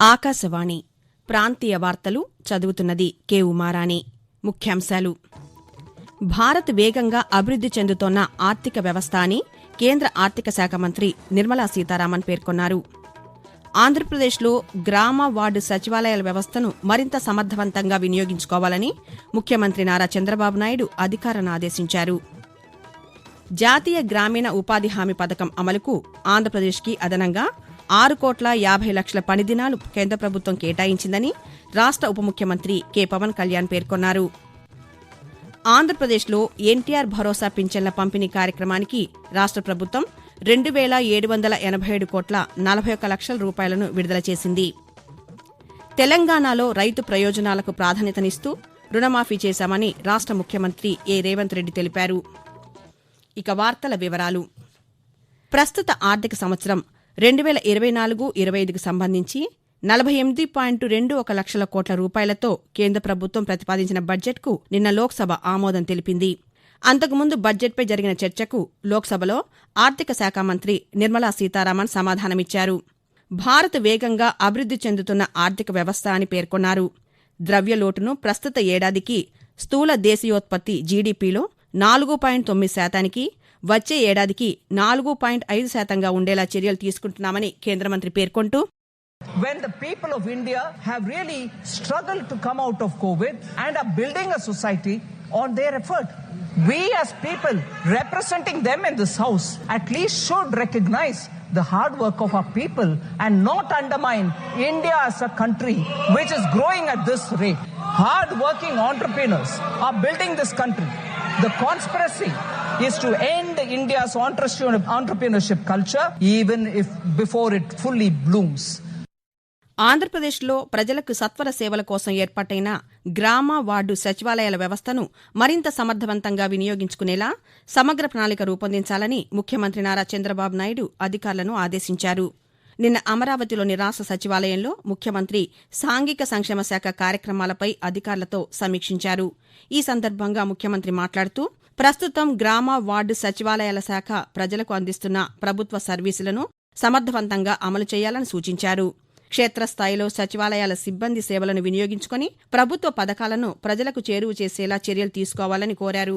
ఆకాశవాణి ప్రాంతీయ వార్తలు చదువుతున్నది కె ఉమారాణి. ముఖ్యాంశాలు: భారత్ వేగంగా అభివృద్ది చెందుతోన్న ఆర్థిక వ్యవస్థ అని కేంద్ర ఆర్థిక శాఖ మంత్రి నిర్మలా సీతారామన్ పేర్కొన్నారు. ఆంధ్రప్రదేశ్లో గ్రామ వార్డు సచివాలయాల వ్యవస్థను మరింత సమర్థవంతంగా వినియోగించుకోవాలని ముఖ్యమంత్రి నారా చంద్రబాబు నాయుడు అధికారులను ఆదేశించారు. జాతీయ గ్రామీణ ఉపాధి హామీ పథకం అమలుకు ఆంధ్రప్రదేశ్కి అదనంగా 6,50,00,000 పని దినాలు కేంద్ర ప్రభుత్వం కేటాయించిందని రాష్ట ఉప ముఖ్యమంత్రి కె పవన్ కళ్యాణ్ పేర్కొన్నారు. ఆంధ్రప్రదేశ్లో ఎన్టీఆర్ భరోసా పింఛన్ల పంపిణీ కార్యక్రమానికి రాష్ట ప్రభుత్వం 2,787,41,41,00,000 రూపాయలను విడుదల చేసింది. తెలంగాణలో రైతు ప్రయోజనాలకు ప్రాధాన్యతనిస్తూ రుణమాఫీ చేశామని రాష్ట ముఖ్యమంత్రి ఏ రేవంత్ రెడ్డి తెలిపారు. ఇక వార్తల వివరాలు. ప్రస్తుత ఆర్థిక సంవత్సరం 2024-25కు సంబంధించి 48.21 లక్షల కోట్ల రూపాయలతో కేంద్ర ప్రభుత్వం ప్రతిపాదించిన బడ్జెట్కు నిన్న లోక్సభ ఆమోదం తెలిపింది. అంతకుముందు బడ్జెట్పై జరిగిన చర్చకు లోక్సభలో ఆర్థిక శాఖ మంత్రి నిర్మలా సీతారామన్ సమాధానమిచ్చారు. భారత్ వేగంగా అభివృద్ది చెందుతున్న ఆర్థిక వ్యవస్థ అని పేర్కొన్నారు. ద్రవ్యలోటును ప్రస్తుత ఏడాదికి స్థూల దేశీయోత్పత్తి జీడీపీలో 4.9%, వచ్చే ఏడాదికి 4.5% ఉండేలా చర్యలు తీసుకుంటున్నామని కేంద్ర మంత్రి పేర్కొంటూ, When the people of India have really struggled to come out of COVID and are building a society on their effort, we as people representing them in this house at least should recognize the hard work of our people and not undermine India as a country which is growing at this rate. Hard working entrepreneurs are building this country. The conspiracy is to end India's entrepreneurship culture even if before it fully blooms. ఆంధ్రప్రదేశ్లో ప్రజలకు సత్వర సేవల కోసం ఏర్పాటైన గ్రామ ward సచివాలయాల వ్యవస్థను మరింత సమర్థవంతంగా వినియోగించుకునేలా సమగ్ర ప్రణాళిక రూపొందించాలని ముఖ్యమంత్రి నారా చంద్రబాబు నాయుడు అధికారులను ఆదేశించారు. నిన్న అమరావతిలోని రాష్ట సచివాలయంలో ముఖ్యమంత్రి సాంఘిక సంక్షేమ శాఖ కార్యక్రమాలపై అధికారులతో సమీక్షించారు. ఈ సందర్భంగా ముఖ్యమంత్రి మాట్లాడుతూ, ప్రస్తుతం గ్రామ వార్డు సచివాలయాల శాఖ ప్రజలకు అందిస్తున్న ప్రభుత్వ సర్వీసులను సమర్థవంతంగా అమలు చేయాలని సూచించారు. క్షేత్రస్థాయిలో సచివాలయాల సిబ్బంది సేవలను వినియోగించుకుని ప్రభుత్వ పథకాలను ప్రజలకు చేరువ చేసేలా చర్యలు తీసుకోవాలని కోరారు.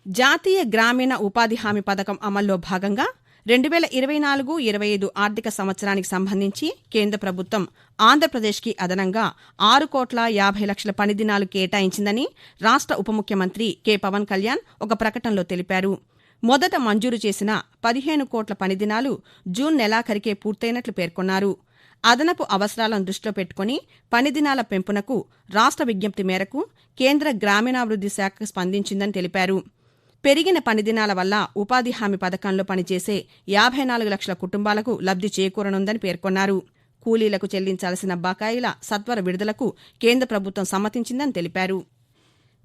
జాతీయ గ్రామీణ ఉపాధి హామీ పథకం అమల్లో భాగంగా 2024-25 ఆర్థిక సంవత్సరానికి సంబంధించి కేంద్ర ప్రభుత్వం ఆంధ్రప్రదేశ్కి అదనంగా 6,50,00,000 పని దినాలు కేటాయించిందని రాష్ట ఉప ముఖ్యమంత్రి కె పవన్ కళ్యాణ్ ఒక ప్రకటనలో తెలిపారు. మొదట మంజూరు చేసిన 15 కోట్ల పని దినాలు జూన్ నెలాఖరికే పూర్తయినట్లు పేర్కొన్నారు. అదనపు అవసరాలను దృష్టిలో పెట్టుకుని పని దినాల పెంపునకు రాష్ట విజ్ఞప్తి మేరకు కేంద్ర గ్రామీణాభివృద్ది శాఖ స్పందించిందని తెలిపారు. పెరిగిన పని దినాల వల్ల ఉపాధి హామీ పథకంలో పనిచేసే 54 లక్షల కుటుంబాలకు లబ్ది చేకూరనుందని పేర్కొన్నారు. కూలీలకు చెల్లించాల్సిన బకాయిల సత్వర విడుదలకు కేంద్ర ప్రభుత్వం సమ్మతించిందని తెలిపారు.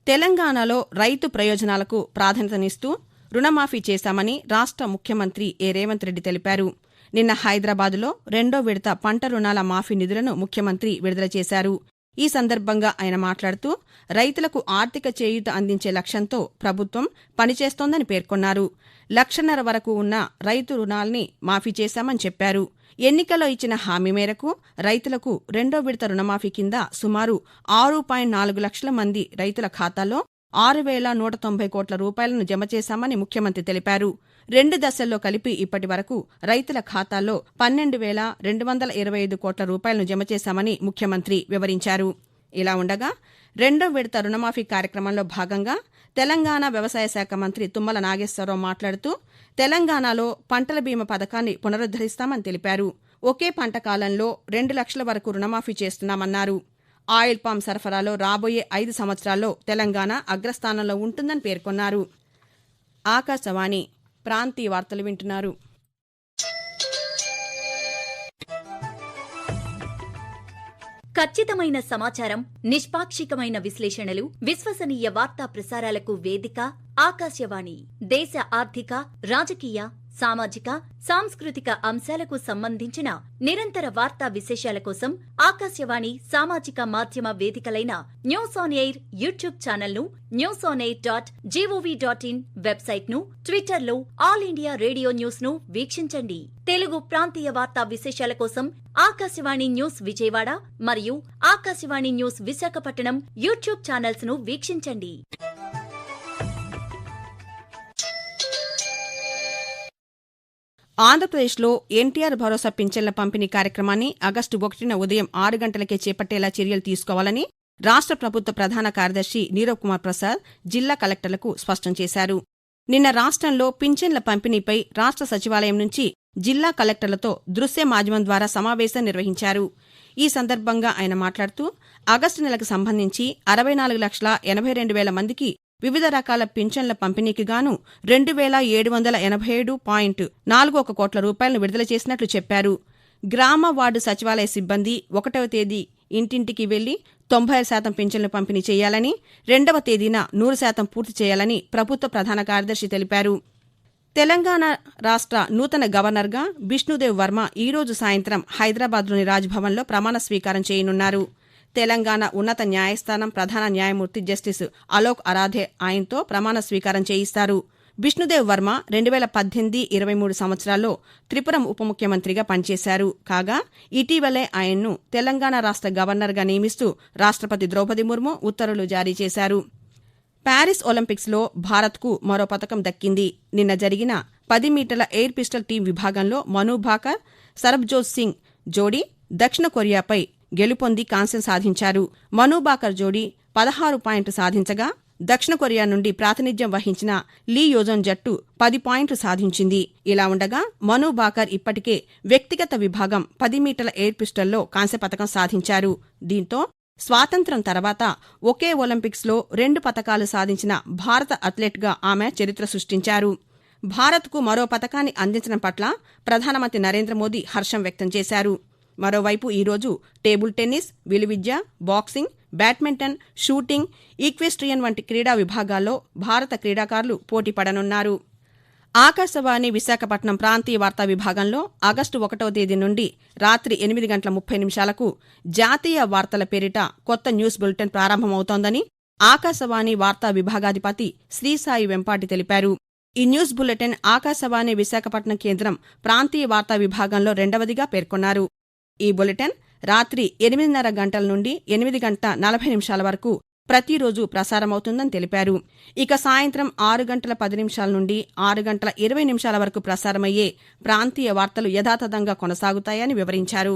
తెలంగాణలో రైతు ప్రయోజనాలకు ప్రాధాన్యతనిస్తూ రుణమాఫీ చేశామని రాష్ట ముఖ్యమంత్రి ఏ రేవంత్ రెడ్డి తెలిపారు. నిన్న హైదరాబాదులో 2వ విడత పంట రుణాల మాఫీ నిధులను ముఖ్యమంత్రి విడుదల చేశారు. ఈ సందర్భంగా ఆయన మాట్లాడుతూ, రైతులకు ఆర్థిక చేయూత అందించే లక్ష్యంతో ప్రభుత్వం పనిచేస్తోందని పేర్కొన్నారు. 1,50,000 వరకు ఉన్న రైతు రుణాల్ని మాఫీ చేశామని చెప్పారు. ఎన్నికల్లో ఇచ్చిన హామీ మేరకు రైతులకు 2వ విడత రుణమాఫీ కింద సుమారు 6.4 లక్షల మంది రైతుల ఖాతాల్లో 6,190 కోట్ల రూపాయలను జమ చేశామని ముఖ్యమంత్రి తెలిపారు. 2 దశల్లో కలిపి ఇప్పటి వరకు రైతుల ఖాతాల్లో 12,225 కోట్ల రూపాయలను జమ చేశామని ముఖ్యమంత్రి వివరించారు. ఇలా ఉండగా 2వ విడత రుణమాఫీ కార్యక్రమంలో భాగంగా తెలంగాణ వ్యవసాయ శాఖ మంత్రి తుమ్మల నాగేశ్వరరావు మాట్లాడుతూ, తెలంగాణలో పంటల బీమా పథకాన్ని పునరుద్దరిస్తామని తెలిపారు. ఒకే పంట కాలంలో 2 లక్షల వరకు రుణమాఫీ చేస్తున్నామన్నారు. ఆయిల్ పామ్ సరఫరాలో రాబోయే 5 సంవత్సరాల్లో తెలంగాణ అగ్రస్థానంలో ఉంటుందని పేర్కొన్నారు. ఆకాశవాణి ప్రాంతీయ వార్తలు వింటున్నారు. ఖచ్చితమైన సమాచారం, నిష్పాక్షికమైన విశ్లేషణలు, విశ్వసనీయ వార్తా ప్రసారాలకు వేదిక ఆకాశవాణి. దేశ ఆర్థిక, రాజకీయ, సామాజిక సాంస్కృతిక అంశాలకు సంబంధించిన నిరంతర వార్తా విశేషాల కోసం ఆకాశవాణి సామాజిక మాధ్యమ వేదికలైన న్యూస్ ఆన్ ఎయిర్ యూట్యూబ్ ఛానల్ను, newsonair.gov.in వెబ్సైట్ను, ట్విట్టర్లో ఆల్ ఇండియా రేడియో న్యూస్ను వీక్షించండి. తెలుగు ప్రాంతీయ వార్తా విశేషాల కోసం ఆకాశవాణి న్యూస్ విజయవాడ మరియు ఆకాశవాణి న్యూస్ విశాఖపట్నం యూట్యూబ్ ఛానల్స్ను వీక్షించండి. ఆంధ్రప్రదేశ్లో ఎన్టీఆర్ భరోసా పింఛన్ల పంపిణీ కార్యక్రమాన్ని ఆగస్టు 1న ఉదయం 6 గంటలకే చేపట్టేలా చర్యలు తీసుకోవాలని రాష్ట్ర ప్రభుత్వ ప్రధాన కార్యదర్శి నీరవ్ కుమార్ ప్రసాద్ జిల్లా కలెక్టర్లకు స్పష్టం చేశారు. నిన్న రాష్ట్రంలో పింఛన్ల పంపిణీపై రాష్ట్ర సచివాలయం నుంచి జిల్లా కలెక్టర్లతో దృశ్య మాధ్యమం ద్వారా సమావేశం నిర్వహించారు. ఈ సందర్భంగా ఆయన మాట్లాడుతూ ఆగస్టు నెలకు సంబంధించి 64,82,000 మందికి వివిధ రకాల పింఛన్ల పంపిణీకి గాను 2,787.41 కోట్ల రూపాయలను విడుదల చేసినట్లు చెప్పారు. గ్రామ వార్డు సచివాలయ సిబ్బంది 1వ తేదీ ఇంటింటికి వెళ్లి 95% పింఛన్లు పంపిణీ చేయాలని, 2వ తేదీన 100% పూర్తి చేయాలని ప్రభుత్వ ప్రధాన కార్యదర్శి తెలిపారు. తెలంగాణ రాష్ట్ర నూతన గవర్నర్గా బిష్ణుదేవ్ వర్మ ఈరోజు సాయంత్రం హైదరాబాద్లోని రాజ్భవన్లో ప్రమాణ స్వీకారం చేయనున్నారు. తెలంగాణ ఉన్నత న్యాయస్థానం ప్రధాన న్యాయమూర్తి జస్టిస్ అలోక్ అరాధే ఆయనతో ప్రమాణ స్వీకారం చేయిస్తారు. బిష్ణుదేవ్ వర్మ 2018-23 సంవత్సరాల్లో త్రిపురం ఉప ముఖ్యమంత్రిగా పనిచేశారు. కాగా ఇటీవలే ఆయన్ను తెలంగాణ రాష్ట్ర గవర్నర్గా నియమిస్తూ రాష్ట్రపతి ద్రౌపది ముర్ము ఉత్తర్వులు జారీ చేశారు. ప్యారిస్ ఒలింపిక్స్లో భారత్కు మరో పతకం దక్కింది. నిన్న జరిగిన 10 మీటర్ల ఎయిర్ పిస్టల్ టీం విభాగంలో మను భాకర్, సరబ్జోత్ సింగ్ జోడీ దక్షిణ కొరియాపై గెలుపొంది కాంస్యం సాధించారు. మను భాకర్ జోడీ 16 పాయింట్లు సాధించగా దక్షిణ కొరియా నుండి ప్రాతినిధ్యం వహించిన లీ యోజన్ జట్టు 10 పాయింట్లు సాధించింది. ఇలా ఉండగా మను భాకర్ ఇప్పటికే వ్యక్తిగత విభాగం 10 మీటర్ల ఎయిర్ పిస్టల్లో కాంస్య పతకం సాధించారు. దీంతో స్వాతంత్ర్యం తర్వాత ఒకే ఒలింపిక్స్లో 2 పతకాలు సాధించిన భారత అథ్లెట్గా ఆమె చరిత్ర సృష్టించారు. భారత్కు మరో పతకాన్ని అందించడం పట్ల ప్రధానమంత్రి నరేంద్ర మోదీ హర్షం వ్యక్తం చేశారు. మరోవైపు ఈరోజు టేబుల్ టెన్నిస్, విలువిద్య, బాక్సింగ్, బ్యాడ్మింటన్, షూటింగ్, ఈక్వెస్ట్రియన్ వంటి క్రీడా విభాగాల్లో భారత క్రీడాకారులు పోటీ పడనున్నారు. ఆకాశవాణి విశాఖపట్నం ప్రాంతీయ వార్తా విభాగంలో ఆగస్టు 1వ తేదీ నుండి రాత్రి 8:30 జాతీయ వార్తల పేరిట కొత్త న్యూస్ బులెటిన్ ప్రారంభమవుతోందని ఆకాశవాణి వార్తా విభాగాధిపతి శ్రీసాయి వెంపాటి తెలిపారు. ఈ న్యూస్ బులెటిన్ ఆకాశవాణి విశాఖపట్నం కేంద్రం ప్రాంతీయ వార్తా విభాగంలో 2వదిగా పేర్కొన్నారు. ఈ బులెటిన్ రాత్రి 8:30 గంటల నుండి 8:40 వరకు ప్రతిరోజు ప్రసారమవుతుందని తెలిపారు. ఇక సాయంత్రం 6:10 నుండి 6:20 వరకు ప్రసారమయ్యే ప్రాంతీయ వార్తలు యథాతథంగా కొనసాగుతాయని వివరించారు.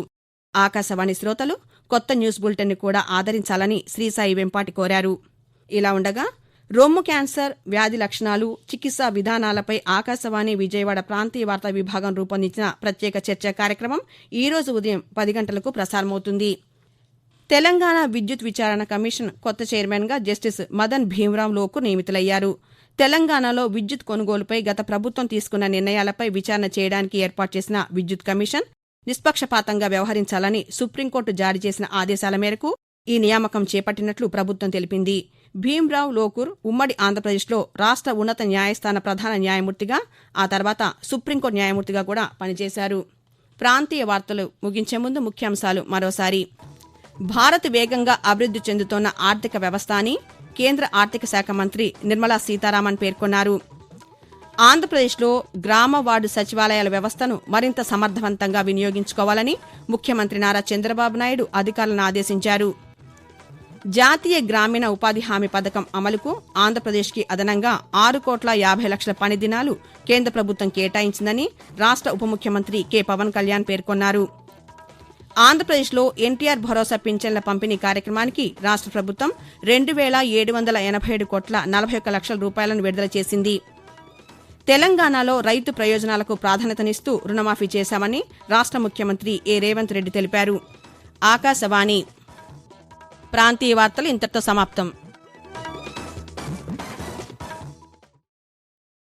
ఆకాశవాణి శ్రోతలు కొత్త న్యూస్ బులెటిన్ను కూడా ఆదరించాలని శ్రీసాయి వెంపాటి కోరారు. ఇలా ఉండగా రొమ్ము క్యాన్సర్ వ్యాధి లక్షణాలు, చికిత్సా విధానాలపై ఆకాశవాణి విజయవాడ ప్రాంతీయ వార్తా విభాగం రూపొందించిన ప్రత్యేక చర్చా కార్యక్రమం ఈరోజు ఉదయం 10 గంటలకు ప్రసారమవుతుంది. తెలంగాణ విద్యుత్ విచారణ కమిషన్ కొత్త చైర్మన్గా జస్టిస్ మదన్ భీమరావ్ లోకు నియమితులయ్యారు. తెలంగాణలో విద్యుత్ కొనుగోలుపై గత ప్రభుత్వం తీసుకున్న నిర్ణయాలపై విచారణ చేయడానికి ఏర్పాటు చేసిన విద్యుత్ కమిషన్ నిష్పక్షపాతంగా వ్యవహరించాలని సుప్రీంకోర్టు జారీ చేసిన ఆదేశాల మేరకు ఈ నియామకం చేపట్టినట్లు ప్రభుత్వం తెలిపింది. భీమ్రావ్ లోకూర్ ఉమ్మడి ఆంధ్రప్రదేశ్లో రాష్ట్ర ఉన్నత న్యాయస్థాన ప్రధాన న్యాయమూర్తిగా, ఆ తర్వాత సుప్రీంకోర్టు న్యాయమూర్తిగా కూడా పనిచేశారు. ప్రాంతీయ వార్తలు ముగించే ముందు ముఖ్యాంశాలు మరోసారి. భారత్ వేగంగా అభివృద్ధి చెందుతోన్న ఆర్థిక వ్యవస్థ అని కేంద్ర ఆర్థిక శాఖ మంత్రి నిర్మలా సీతారామన్ పేర్కొన్నారు. ఆంధ్రప్రదేశ్లో గ్రామ వార్డు సచివాలయాల వ్యవస్థను మరింత సమర్థవంతంగా వినియోగించుకోవాలని ముఖ్యమంత్రి నారా చంద్రబాబు నాయుడు అధికారులను ఆదేశించారు. జాతీయ గ్రామీణ ఉపాధి హామీ పథకం అమలుకు ఆంధ్రప్రదేశ్కి అదనంగా 6,50,00,000 పని దినాలు కేంద్ర ప్రభుత్వం కేటాయించిందని రాష్ట్ర ఉప ముఖ్యమంత్రి కె పవన్ కళ్యాణ్ పేర్కొన్నారు. ఆంధ్రప్రదేశ్లో ఎన్టీఆర్ భరోసా పింఛన్ల పంపిణీ కార్యక్రమానికి రాష్ట్ర ప్రభుత్వం 2,787,41 రూపాయలను విడుదల చేసింది. తెలంగాణలో రైతు ప్రయోజనాలకు ప్రాధాన్యతనిస్తూ రుణమాఫీ చేశామని రాష్ట్ర ముఖ్యమంత్రి ఏ రేవంత్ రెడ్డి తెలిపారు. ఆకాశవాణి ప్రాంతీయ వార్తలు ఇంతటితో సమాప్తం.